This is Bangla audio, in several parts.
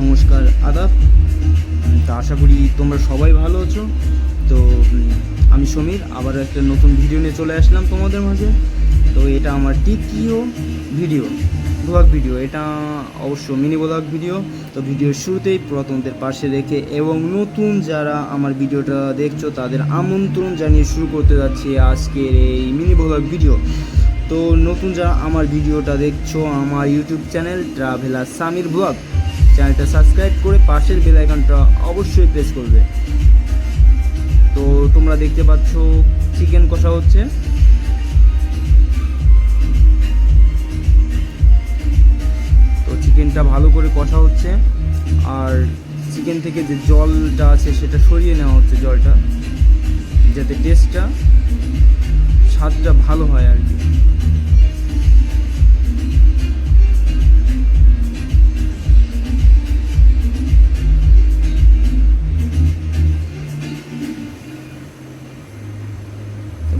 নমস্কার, আদাব। তো আশা করি তোমরা সবাই ভালো আছো। তো আমি সমীর আবারও একটা নতুন ভিডিও নিয়ে চলে আসলাম তোমাদের মাঝে। তো এটা আমার দ্বিতীয় ব্লগ ভিডিও, এটা অবশ্য মিনি ব্লগ ভিডিও। তো ভিডিওর শুরুতেই পুরাতনদের পাশে রেখে এবং নতুন যারা আমার ভিডিওটা দেখছো তাদের আমন্ত্রণ জানিয়ে শুরু করতে যাচ্ছি আজকের এই মিনি ব্লগ ভিডিও। তো নতুন যারা আমার ভিডিওটা দেখছো, আমার YouTube channel traveller Samir blog চ্যানেলটা সাবস্ক্রাইব করে পাশের বেল আইকনটা অবশ্যই প্রেস করবে। তো তোমরা দেখতে পাচ্ছ চিকেন কষা হচ্ছে। তো চিকেনটা ভালো করে কষা হচ্ছে, আর চিকেন থেকে যে জলটা আছে সেটা সরিয়ে নেওয়া হচ্ছে, জলটা যাতে টেস্টটা স্বাদটা ভালো হয় আর কি।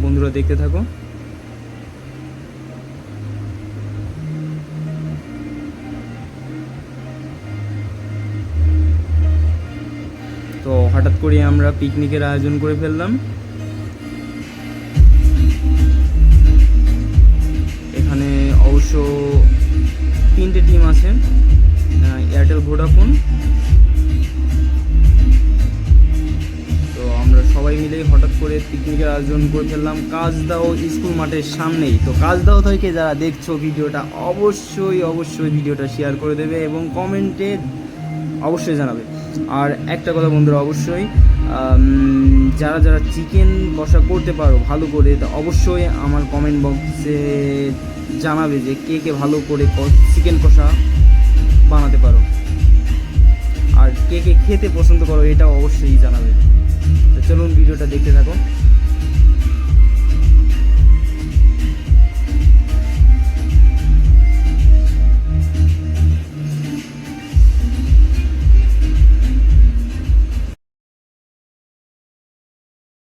বন্ধুরা দেখতে থাকো। তো হঠাৎ করে আমরা পিকনিকের আয়োজন করে ফেললাম। এখানে অবশ্য 3টে টিম আছে, এয়ারটেল, ভোডাফোন। তো আমরা সবাই মিলেই হঠাৎ করে পিকনিকের আয়োজন করে ফেললাম কাজদাও স্কুল মাঠের সামনেই। তো কাজদাও থেকে যারা দেখছো ভিডিওটা অবশ্যই ভিডিওটা শেয়ার করে দেবে এবং কমেন্টে অবশ্যই জানাবে। আর একটা কথা বন্ধুরা, অবশ্যই যারা যারা চিকেন কষা করতে পারো ভালো করে, তা অবশ্যই আমার কমেন্ট বক্সে জানাবে যে কে কে ভালো করে চিকেন কষা বানাতে পারো, আর কে কে খেতে পছন্দ করো এটাও অবশ্যই জানাবে। তো চলুন ভিডিওটা দেখতে থাকো।